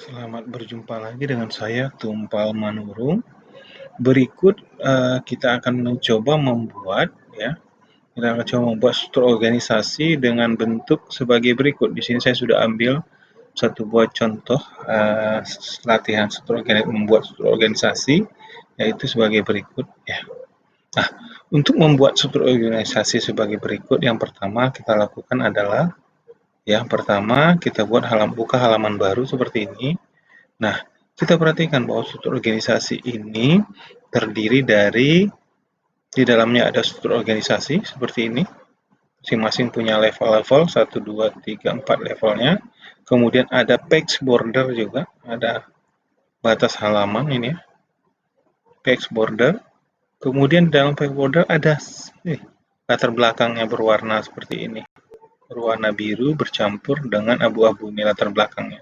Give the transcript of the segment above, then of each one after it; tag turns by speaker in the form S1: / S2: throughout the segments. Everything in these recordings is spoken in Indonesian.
S1: Selamat berjumpa lagi dengan saya Tumpal Manurung. Berikut kita akan mencoba membuat struktur organisasi dengan bentuk sebagai berikut. Di sini saya sudah ambil satu buah contoh latihan membuat struktur organisasi, yaitu sebagai berikut ya. Nah, untuk membuat struktur organisasi sebagai berikut, yang pertama kita lakukan adalah kita buka halaman baru seperti ini. Nah, kita perhatikan bahwa struktur organisasi ini terdiri dari, di dalamnya ada struktur organisasi seperti ini. Masing-masing punya level-level, 1, 2, 3, 4 levelnya. Kemudian ada page border juga, ada batas halaman ini ya. Page border. Kemudian dalam page border ada latar belakangnya berwarna seperti ini. Berwarna biru bercampur dengan abu-abu ini latar belakangnya.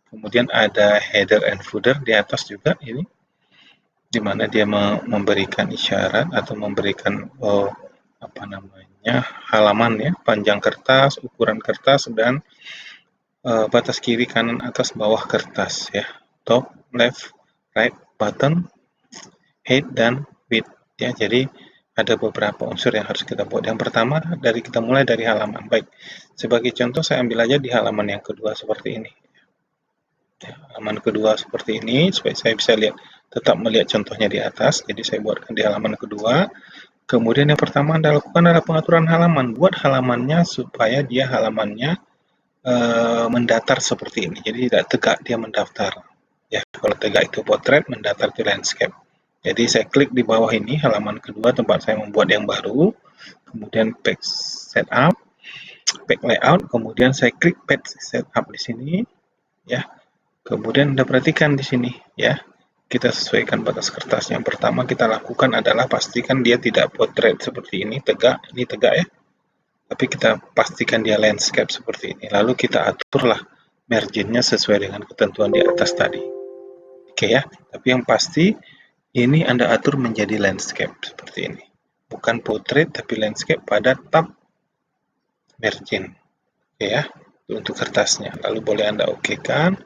S1: Kemudian ada header and footer di atas juga ini, di mana dia memberikan isyarat atau memberikan halaman ya, panjang kertas, ukuran kertas, dan batas kiri, kanan, atas, bawah kertas ya, top, left, right, bottom, height, dan width ya. Jadi ada beberapa unsur yang harus kita buat. Yang pertama kita mulai dari halaman. Baik, sebagai contoh saya ambil aja di halaman yang kedua seperti ini. Halaman kedua seperti ini supaya saya bisa tetap melihat contohnya di atas. Jadi saya buatkan di halaman kedua. Kemudian yang pertama Anda lakukan adalah pengaturan halaman. Buat halamannya supaya dia halamannya mendatar seperti ini. Jadi tidak tegak, dia mendaftar. Ya, kalau tegak itu portrait, mendatar itu landscape. Jadi saya klik di bawah ini halaman kedua tempat saya membuat yang baru. Kemudian page setup, page layout. Kemudian saya klik page setup di sini. Ya. Kemudian Anda perhatikan di sini ya. Kita sesuaikan batas kertas. Yang pertama kita lakukan adalah pastikan dia tidak portrait seperti ini, tegak. Ini tegak ya. Tapi kita pastikan dia landscape seperti ini. Lalu kita aturlah marginnya sesuai dengan ketentuan di atas tadi. Oke ya. Tapi yang pasti ini Anda atur menjadi landscape seperti ini. Bukan portrait tapi landscape pada tab margin. Oke ya. Untuk kertasnya. Lalu boleh Anda okekan.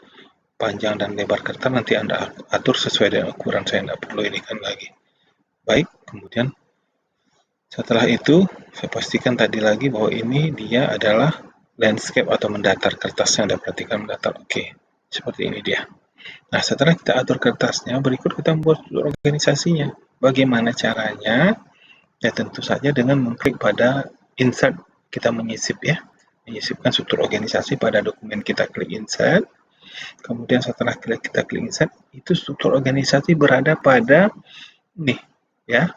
S1: Panjang dan lebar kertas nanti Anda atur sesuai dengan ukuran, saya tidak perlu ini kan lagi. Baik, kemudian setelah itu saya pastikan tadi lagi bahwa ini dia adalah landscape atau mendatar, kertasnya Anda perhatikan mendatar. Oke, seperti ini dia. Nah, setelah kita atur kertasnya, berikut kita membuat organisasinya. Bagaimana caranya? Ya tentu saja dengan mengklik pada insert, kita menyisip ya. Menyisipkan struktur organisasi pada dokumen kita, klik insert. Kemudian setelah kita klik insert, itu struktur organisasi berada pada nih ya,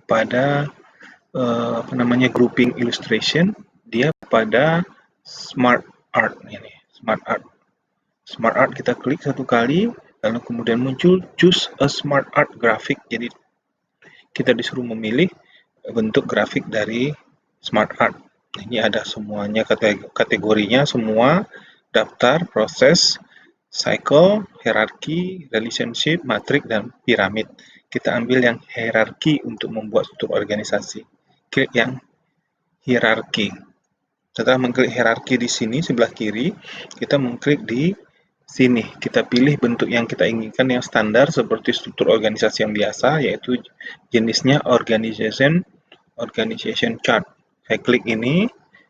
S1: pada grouping illustration, dia pada smart art ini, smart art kita klik satu kali, lalu kemudian muncul choose a smart art graphic. Jadi kita disuruh memilih bentuk grafik dari smart art. Ini ada semuanya kategorinya, semua daftar, proses, cycle, hierarki, relationship, matrix, dan piramid. Kita ambil yang hierarki untuk membuat struktur organisasi. Klik yang hierarki. Setelah mengklik hierarki di sini sebelah kiri, kita mengklik di sini. Kita pilih bentuk yang kita inginkan yang standar seperti struktur organisasi yang biasa, yaitu jenisnya organization chart. Saya klik ini.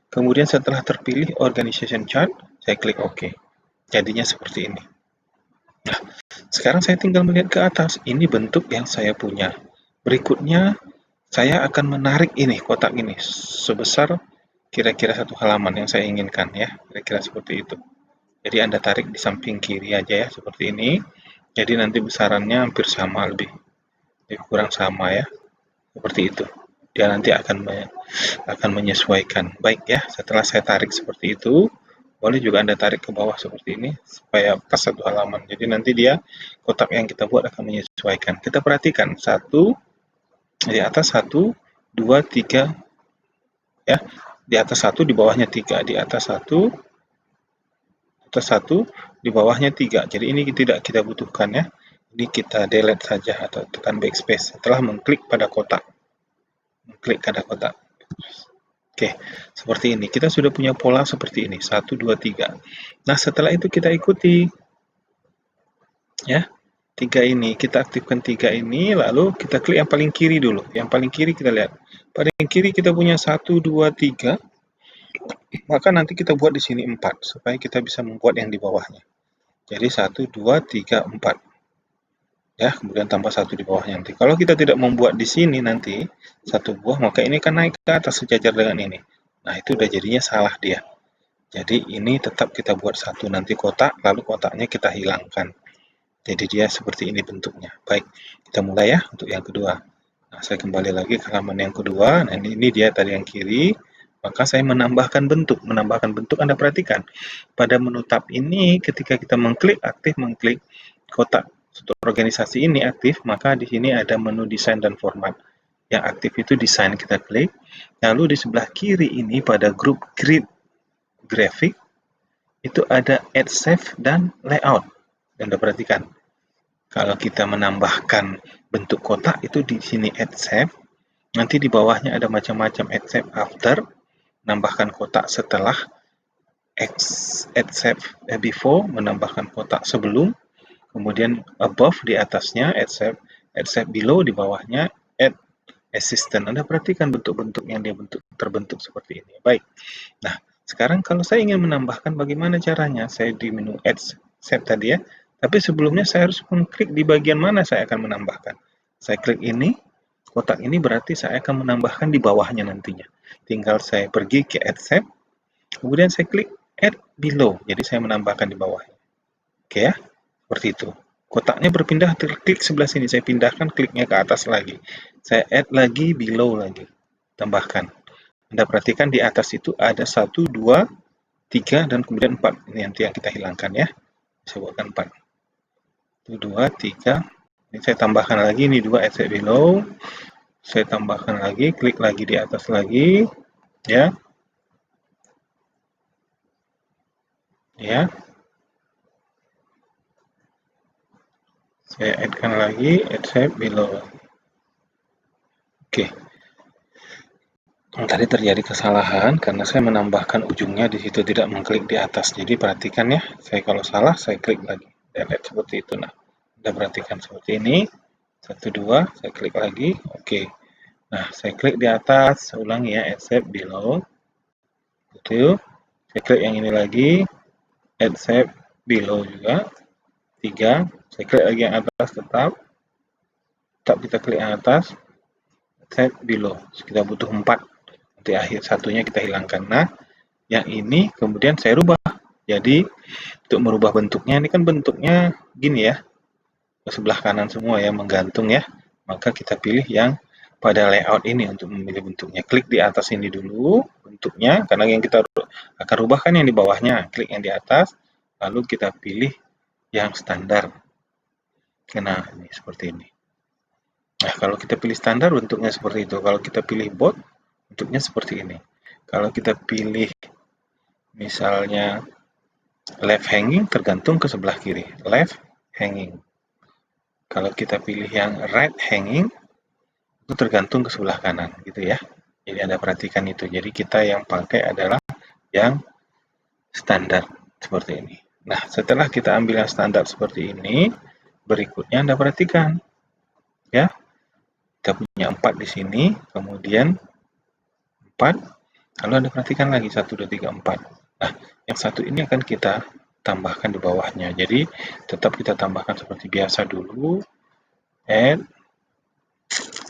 S1: Kemudian setelah terpilih organization chart, saya klik OK. Jadinya seperti ini. Nah, sekarang saya tinggal melihat ke atas. Ini bentuk yang saya punya. Berikutnya, saya akan menarik ini, kotak ini, sebesar kira-kira satu halaman yang saya inginkan ya. Kira-kira seperti itu. Jadi Anda tarik di samping kiri aja ya, seperti ini. Jadi nanti besarannya hampir sama, lebih kurang sama ya. Seperti itu. Dia nanti akan menyesuaikan. Baik ya, setelah saya tarik seperti itu, boleh juga Anda tarik ke bawah seperti ini supaya pas satu halaman. Jadi nanti dia kotak yang kita buat akan menyesuaikan. Kita perhatikan di atas 1, 2, 3 ya. Di atas 1, di bawahnya 3, di atas 1, di bawahnya 3. Jadi ini tidak kita butuhkan ya. Ini kita delete saja atau tekan backspace setelah mengklik pada kotak. Klik pada kotak. Oke, seperti ini. Kita sudah punya pola seperti ini, 1, 2, 3. Nah, setelah itu kita ikuti, ya. 3 ini, kita aktifkan 3 ini, lalu kita klik yang paling kiri dulu. Yang paling kiri kita lihat. Paling kiri kita punya 1, 2, 3, maka nanti kita buat di sini 4, supaya kita bisa membuat yang di bawahnya. Jadi 1, 2, 3, 4. Ya, kemudian tambah 1 di bawahnya nanti. Kalau kita tidak membuat di sini nanti, 1 buah, maka ini kan naik ke atas sejajar dengan ini. Nah, itu udah jadinya salah dia. Jadi ini tetap kita buat satu nanti kotak, lalu kotaknya kita hilangkan. Jadi dia seperti ini bentuknya. Baik, kita mulai ya untuk yang kedua. Nah, saya kembali lagi ke halaman yang kedua. Nah, ini dia tadi yang kiri. Maka saya menambahkan bentuk. Menambahkan bentuk Anda perhatikan. Pada menu tab ini, ketika kita mengklik, aktif mengklik kotak untuk organisasi ini aktif, maka di sini ada menu desain dan format. Yang aktif itu desain, kita klik. Lalu di sebelah kiri ini pada grup grid grafik, itu ada add save dan layout. Anda perhatikan. Kalau kita menambahkan bentuk kotak itu di sini add save, nanti di bawahnya ada macam-macam add save after, menambahkan kotak setelah, add save before, menambahkan kotak sebelum, kemudian above di atasnya add save below di bawahnya, add assistant. Anda perhatikan bentuk-bentuk yang dia terbentuk seperti ini. Baik. Nah, sekarang kalau saya ingin menambahkan bagaimana caranya? Saya di menu Add Save tadi ya. Tapi sebelumnya saya harus mengklik di bagian mana saya akan menambahkan. Saya klik ini, kotak ini berarti saya akan menambahkan di bawahnya nantinya. Tinggal saya pergi ke Add Save, kemudian saya klik Add Below. Jadi saya menambahkan di bawahnya. Oke ya, seperti itu. Kotaknya berpindah, klik sebelah sini. Saya pindahkan kliknya ke atas lagi. Saya add lagi, below lagi. Tambahkan. Anda perhatikan di atas itu ada 1, 2, 3, dan kemudian 4. Ini nanti yang kita hilangkan ya. Saya buatkan 4. 1, 2, 3. Ini saya tambahkan lagi, ini 2, add set below. Saya tambahkan lagi, klik lagi di atas lagi. Ya. Ya. Saya add-kan lagi, add set below. Oke. Tadi terjadi kesalahan karena saya menambahkan ujungnya di situ, tidak mengklik di atas. Jadi perhatikan ya, saya kalau salah saya klik lagi. Delete seperti itu. Nah, Anda perhatikan seperti ini. 1, 2, saya klik lagi. Oke. Nah, saya klik di atas, saya ulangi ya, add save below. Itu. Saya klik yang ini lagi, add save below juga. 3. Saya klik lagi yang atas tetap. Tetap kita klik yang atas, save below. Kita butuh 4. Nanti akhir satunya kita hilangkan. Nah, yang ini kemudian saya rubah. Jadi untuk merubah bentuknya, ini kan bentuknya gini ya, ke sebelah kanan semua ya, menggantung ya. Maka kita pilih yang pada layout ini untuk memilih bentuknya. Klik di atas ini dulu bentuknya, karena yang kita akan rubah kan yang di bawahnya. Klik yang di atas, lalu kita pilih yang standar. Nah, ini seperti ini. Nah, kalau kita pilih standar bentuknya seperti itu. Kalau kita pilih bold, bentuknya seperti ini. Kalau kita pilih misalnya left hanging, tergantung ke sebelah kiri. Left hanging. Kalau kita pilih yang right hanging, itu tergantung ke sebelah kanan, gitu ya. Jadi Anda perhatikan itu. Jadi kita yang pakai adalah yang standar seperti ini. Nah, setelah kita ambil yang standar seperti ini, berikutnya Anda perhatikan, ya. Kita punya 4 di sini, kemudian 4, lalu Anda perhatikan lagi 1, 2, 3, 4. Nah, yang satu ini akan kita tambahkan di bawahnya. Jadi, tetap kita tambahkan seperti biasa dulu, add,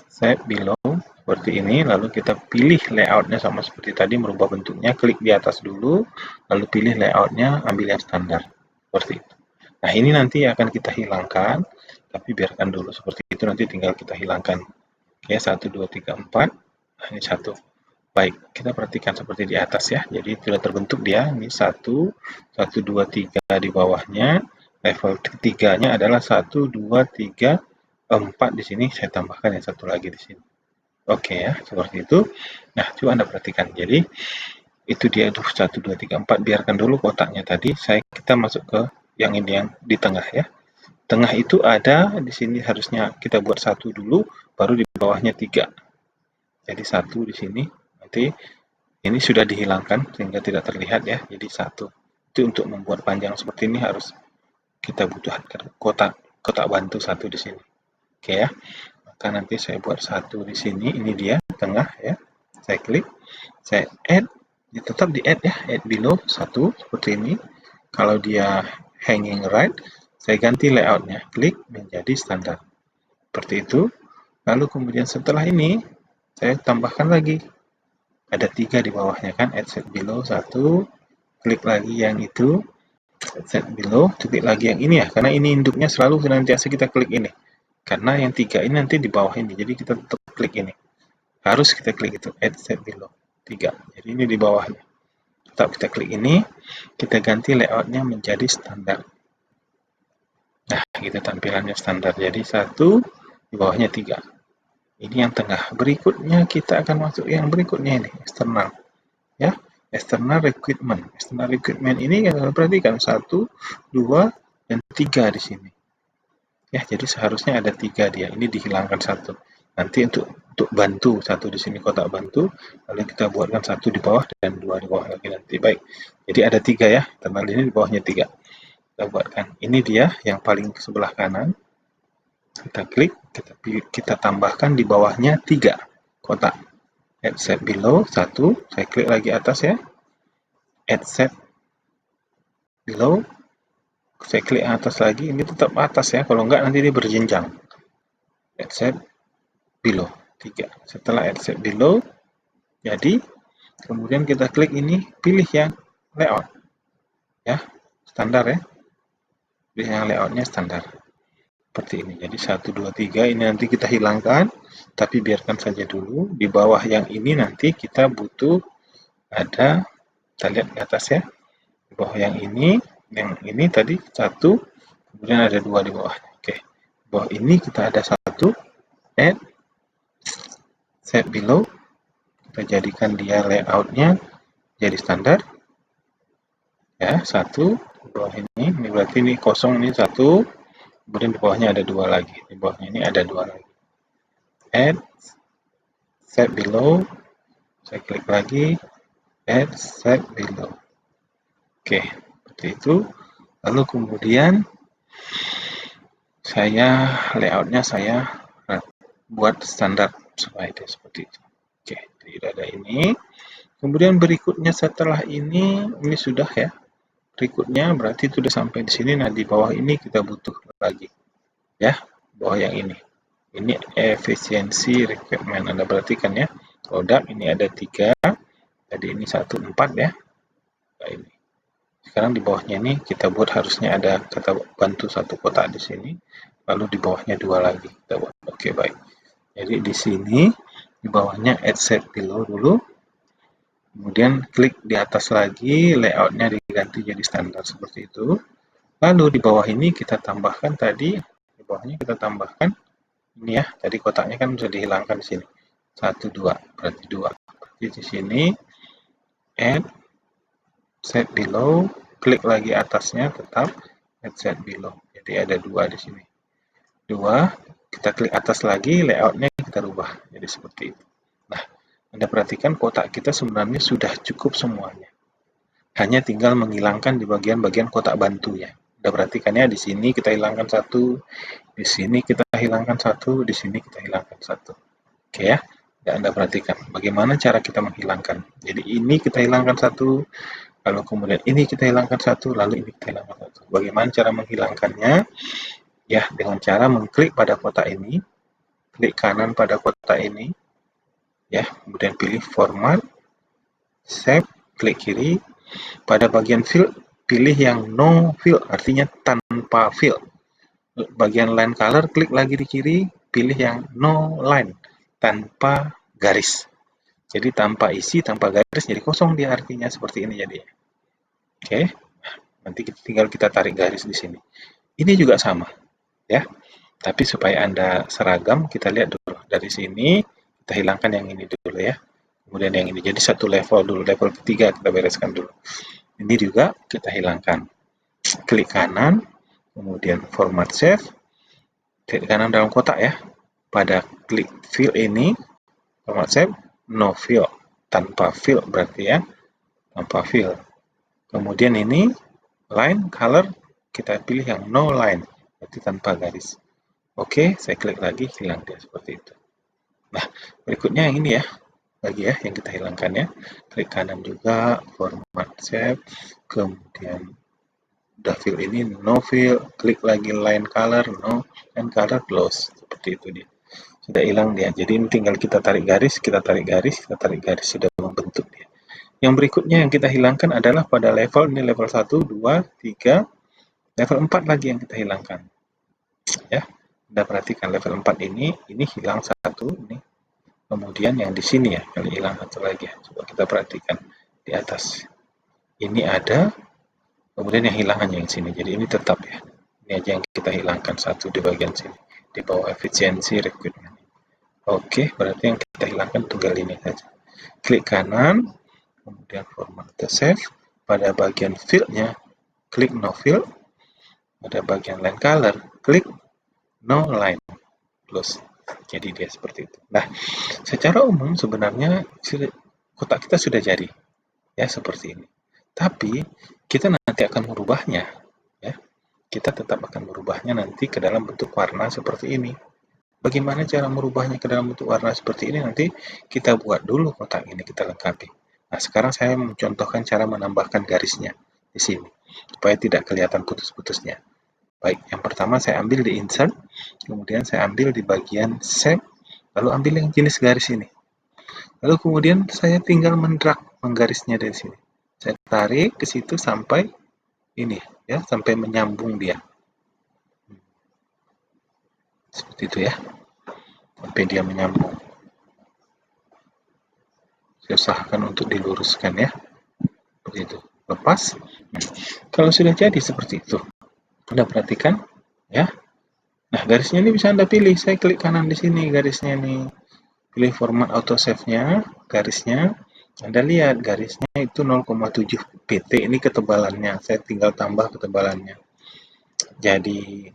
S1: save below, seperti ini, lalu kita pilih layoutnya sama seperti tadi, merubah bentuknya, klik di atas dulu, lalu pilih layoutnya, ambil yang standar, seperti itu. Nah, ini nanti akan kita hilangkan, tapi biarkan dulu seperti itu, nanti tinggal kita hilangkan. Oke, 1, 2, 3, 4, nah, ini 1. Baik, kita perhatikan seperti di atas ya, jadi sudah terbentuk dia, ini 1, 1, 2, 3 di bawahnya, level 3-nya adalah 1, 2, 3, 4 di sini, saya tambahkan yang satu lagi di sini. Oke ya, seperti itu. Nah, coba Anda perhatikan. Jadi, itu dia itu 1, 2, 3, 4. Biarkan dulu kotaknya tadi. Kita masuk ke yang ini yang di tengah ya. Tengah itu ada, di sini harusnya kita buat 1 dulu, baru di bawahnya 3. Jadi 1 di sini, nanti Ini sudah dihilangkan sehingga tidak terlihat ya, jadi 1. Itu untuk membuat panjang seperti ini harus kita butuhkan kotak bantu 1 di sini. Oke ya. Maka nanti saya buat 1 di sini, ini dia tengah ya. Saya klik, saya add, tetap di add ya, add below 1 seperti ini. Kalau dia hanging right, saya ganti layoutnya, klik menjadi standar. Seperti itu. Lalu kemudian setelah ini, saya tambahkan lagi. Ada 3 di bawahnya kan, add set below 1, klik lagi yang itu, add set below, klik lagi yang ini ya, karena ini induknya selalu senantiasa kita klik ini. Karena yang 3 ini nanti di bawah ini, jadi kita tetap klik ini. Harus kita klik itu, add set below 3. Jadi ini di bawahnya. Tetap kita klik ini, kita ganti layoutnya menjadi standar. Nah, gitu tampilannya standar. Jadi 1, di bawahnya 3. Ini yang tengah. Berikutnya kita akan masuk yang berikutnya ini, eksternal. Ya, external requirement. External requirement ini perhatikan 1, 2, dan 3 di sini. Ya, jadi seharusnya ada 3 dia. Ini dihilangkan 1. Nanti untuk bantu 1 di sini kotak bantu, lalu kita buatkan 1 di bawah dan 2 di bawah lagi nanti. Baik. Jadi ada 3 ya. External ini di bawahnya 3. Kita buatkan. Ini dia yang paling sebelah kanan. Kita klik, kita tambahkan di bawahnya 3 kotak. Add set below 1, saya klik lagi atas ya. Add set below, saya klik atas lagi, ini tetap atas ya, kalau enggak nanti dia berjenjang. Add set below 3. Setelah add set below, jadi kemudian kita klik ini, pilih yang layout ya, standar ya. Pilih yang layoutnya standar. Seperti ini. Jadi 1, 2, 3 ini nanti kita hilangkan, tapi biarkan saja dulu. Di bawah yang ini nanti kita butuh ada, kita lihat di atas ya. Di bawah yang ini tadi 1, kemudian ada 2 di bawah. Oke. Di bawah ini kita ada 1, add, set below, kita jadikan dia layoutnya jadi standar. Ya, 1, di bawah ini berarti ini kosong, ini 1, kemudian di bawahnya ada 2 lagi. Di bawahnya ini ada 2 lagi. Add, set below, saya klik lagi, add, set below. Oke, seperti itu. Lalu kemudian layoutnya saya buat standar supaya dia seperti itu. Oke, jadi ada ini. Kemudian berikutnya setelah ini sudah ya. Berikutnya berarti itu sudah sampai di sini. Nah, di bawah ini kita butuh lagi. Ya, bawah yang ini. Ini efisiensi requirement. Anda perhatikan ya. Produk ini ada 3. Jadi ini 1, 4 ya. Nah, ini. Sekarang di bawahnya ini kita buat harusnya ada kata bantu 1 kotak di sini. Lalu di bawahnya 2 lagi. Kita buat. Oke, baik. Jadi di sini di bawahnya add set below dulu. Kemudian klik di atas lagi, layoutnya diganti jadi standar seperti itu. Lalu di bawah ini kita tambahkan tadi, di bawahnya kita tambahkan ini ya, tadi kotaknya kan bisa dihilangkan di sini. 1, 2, berarti 2. Berarti di sini add set below, klik lagi atasnya tetap add set below. Jadi ada 2 di sini. 2, kita klik atas lagi, layoutnya kita rubah jadi seperti itu. Nah, Anda perhatikan kotak kita sebenarnya sudah cukup semuanya. Hanya tinggal menghilangkan di bagian-bagian kotak bantu ya. Anda perhatikan ya, di sini kita hilangkan 1, di sini kita hilangkan 1, di sini kita hilangkan 1. Oke ya, Anda perhatikan bagaimana cara kita menghilangkan. Jadi ini kita hilangkan 1, lalu kemudian ini kita hilangkan 1, lalu ini kita hilangkan 1. Bagaimana cara menghilangkannya? Ya, dengan cara mengklik pada kotak ini, klik kanan pada kotak ini, ya, kemudian pilih format, save, klik kiri, pada bagian fill, pilih yang no fill, artinya tanpa fill. Bagian line color, klik lagi di kiri, pilih yang no line, tanpa garis. Jadi tanpa isi, tanpa garis, jadi kosong dia artinya seperti ini jadi. Oke, nanti tinggal kita tarik garis di sini. Ini juga sama, ya. Tapi supaya Anda seragam, kita lihat dulu. Dari sini, kita hilangkan yang ini dulu ya. Kemudian yang ini. Jadi satu level dulu. Level ketiga kita bereskan dulu. Ini juga kita hilangkan. Klik kanan, kemudian format save. Klik kanan dalam kotak ya. Pada klik fill ini, format save, no fill. tanpa fill berarti ya, tanpa fill. Kemudian ini line color kita pilih yang no line, berarti tanpa garis. Oke, saya klik lagi, hilang dia seperti itu. Nah, berikutnya yang ini ya, lagi ya yang kita hilangkan ya. Klik kanan juga, format shape, kemudian udah fill ini no fill, klik lagi line color no, and color close, seperti itu dia. Sudah hilang dia. Jadi ini tinggal kita tarik garis, kita tarik garis, kita tarik garis, sudah membentuk dia. Yang berikutnya yang kita hilangkan adalah pada level ini level 1, 2, 3, level 4 lagi yang kita hilangkan. Ya. Anda perhatikan level 4 ini hilang satu ini. Kemudian yang di sini ya, kali hilang satu lagi ya. Coba kita perhatikan di atas. Ini ada, kemudian yang hilang hanya yang sini. Jadi ini tetap ya. Ini aja yang kita hilangkan satu di bagian sini. Di bawah efisiensi recruitment. Oke, berarti yang kita hilangkan tunggal ini saja. Klik kanan, kemudian format the save. Pada bagian fill-nya, klik no fill. Pada bagian line color, klik no line close. Jadi dia seperti itu. Nah, secara umum sebenarnya kotak kita sudah jadi ya seperti ini. Tapi kita nanti akan merubahnya ya. Kita tetap akan merubahnya nanti ke dalam bentuk warna seperti ini. Bagaimana cara merubahnya ke dalam bentuk warna seperti ini, nanti kita buat dulu kotak ini, kita lengkapi. Nah, sekarang saya mencontohkan cara menambahkan garisnya di sini, supaya tidak kelihatan putus-putusnya. Baik, yang pertama saya ambil di insert, kemudian saya ambil di bagian shape, lalu ambil yang jenis garis ini. Lalu kemudian saya tinggal mendrag menggarisnya dari sini. Saya tarik ke situ sampai ini, ya, sampai menyambung dia. Seperti itu ya, sampai dia menyambung. Saya usahakan untuk diluruskan ya, seperti itu. Lepas. Kalau sudah jadi seperti itu, Anda perhatikan ya. Nah, garisnya ini bisa Anda pilih. Saya klik kanan di sini garisnya nih. Pilih format auto save-nya, garisnya. Anda lihat garisnya itu 0,7 pt, ini ketebalannya. Saya tinggal tambah ketebalannya. Jadi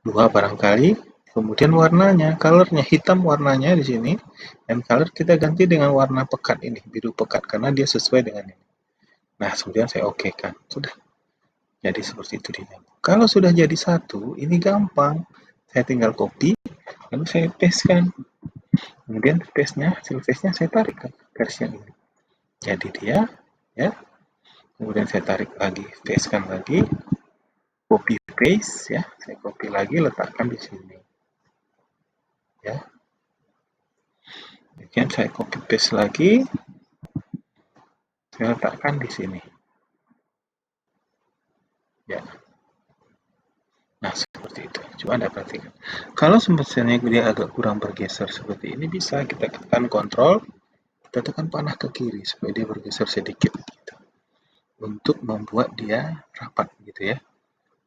S1: 2 barangkali. Kemudian warnanya, colornya hitam warnanya di sini, dan color kita ganti dengan warna pekat ini, biru pekat, karena dia sesuai dengan ini. Nah, kemudian saya oke kan, sudah. Jadi seperti itu dia. Kalau sudah jadi satu, ini gampang. Saya tinggal copy, lalu saya pastekan. Kemudian hasil paste-nya saya tarik ke garis yang ini. Jadi dia, ya. Kemudian saya tarik lagi, pastekan lagi, copy paste, ya. Saya copy lagi, letakkan di sini. Ya. Kemudian saya copy paste lagi, saya letakkan di sini. Ya. Nah, seperti itu. Coba Anda perhatikan. Kalau misalnya dia agak kurang bergeser seperti ini, bisa kita tekan kontrol, kita tekan panah ke kiri supaya dia bergeser sedikit gitu. Untuk membuat dia rapat gitu ya.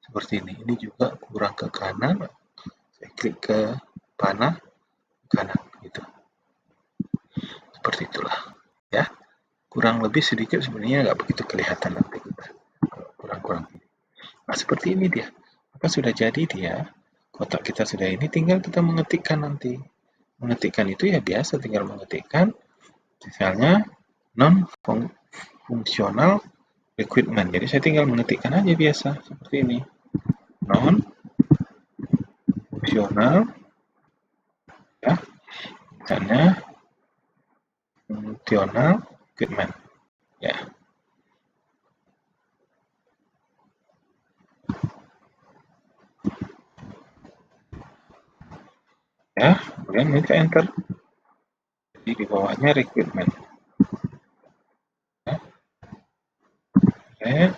S1: Seperti ini. Ini juga kurang ke kanan. Saya klik ke panah kanan gitu. Seperti itulah ya. Kurang lebih sedikit sebenarnya nggak begitu kelihatan nanti kita. Kurang-kurang. Nah, seperti ini dia. Maka sudah jadi dia. Kotak kita sudah ini, tinggal kita mengetikkan nanti. Mengetikkan itu ya biasa, tinggal mengetikkan misalnya non-fungsional recruitment. Jadi saya tinggal mengetikkan aja biasa seperti ini. Non-fungsional ya, misalnya fungsional recruitment ya. Ya, kemudian kita enter. Jadi di bawahnya recruitment. Ya. Ya.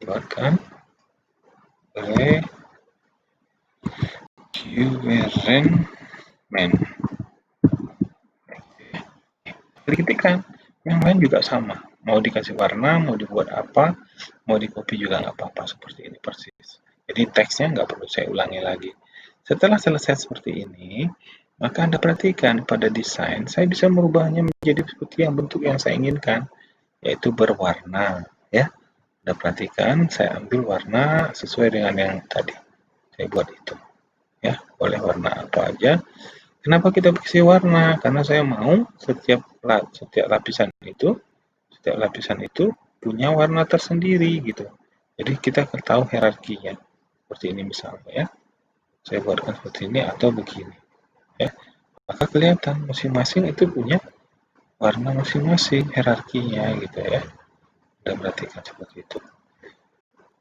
S1: Keluarkan recruitment. Ketikkan. Yang lain juga sama. Mau dikasih warna, mau dibuat apa, mau di copy juga nggak apa-apa, seperti ini persis. Jadi teksnya nggak perlu saya ulangi lagi. Setelah selesai seperti ini, maka Anda perhatikan pada desain, saya bisa merubahnya menjadi seperti yang bentuk yang saya inginkan, yaitu berwarna. Ya, Anda perhatikan, saya ambil warna sesuai dengan yang tadi. Saya buat itu. Ya, boleh warna apa aja. Kenapa kita kasih warna? Karena saya mau setiap lapisan itu punya warna tersendiri gitu. Jadi kita tahu hierarkinya. Seperti ini misalnya ya. Saya buatkan seperti ini atau begini. Ya, maka kelihatan masing-masing itu punya warna masing-masing hierarkinya gitu ya. Kita perhatikan seperti itu.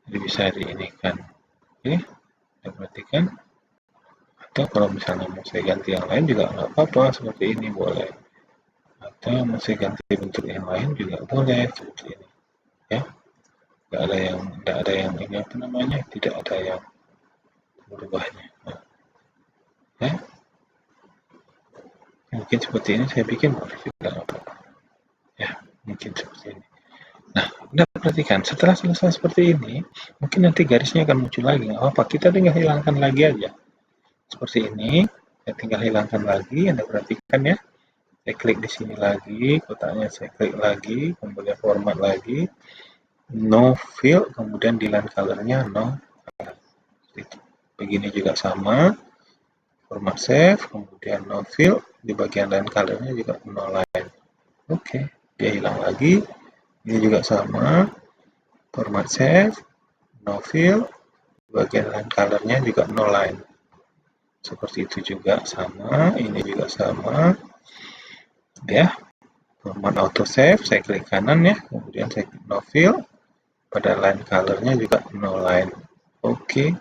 S1: Jadi bisa diinikan. Oke, kita perhatikan. Atau kalau misalnya mau saya ganti yang lain juga nggak apa-apa, seperti ini boleh. Atau mau saya ganti bentuk yang lain juga boleh, seperti ini. Ya, nggak ada yang ini apa namanya, tidak ada yang berubahnya. Nah, ya, mungkin seperti ini saya bikin boleh juga nggak apa-apa. Ya, mungkin seperti ini. Nah, Anda perhatikan, setelah selesai seperti ini, mungkin nanti garisnya akan muncul lagi, nggak apa-apa, kita tinggal hilangkan lagi aja. Seperti ini, saya tinggal hilangkan lagi, Anda perhatikan ya. Saya klik di sini lagi, kotaknya saya klik lagi, kemudian format lagi, no fill, kemudian di line color-nya no color. Begini juga sama, format save, kemudian no fill, di bagian line color-nya juga no line. Oke, dia hilang lagi, ini juga sama, format save, no fill, bagian line color-nya juga no line. Seperti itu juga sama, ini juga sama. Ya, format auto save, saya klik kanan ya, kemudian saya klik no fill, pada line color-nya juga no line. Oke,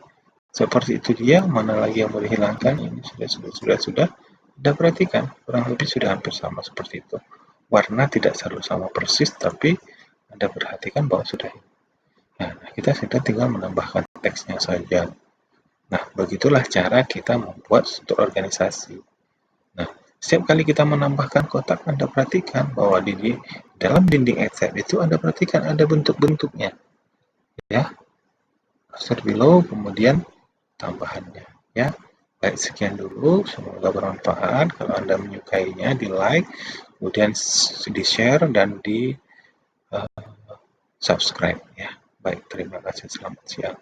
S1: seperti itu dia. Mana lagi yang boleh hilangkan? Ini sudah. Anda perhatikan, kurang lebih sudah hampir sama seperti itu. Warna tidak selalu sama persis, tapi Anda perhatikan bahwa sudah. Nah, kita sudah tinggal menambahkan teksnya saja. Nah, begitulah cara kita membuat struktur organisasi. Nah, setiap kali kita menambahkan kotak, Anda perhatikan bahwa di dalam dinding Excel itu Anda perhatikan ada bentuk-bentuknya. Ya, cursor below, kemudian tambahannya. Ya, baik sekian dulu. Semoga bermanfaat. Kalau Anda menyukainya, di like, kemudian di share dan di subscribe. Ya, baik. Terima kasih. Selamat siang.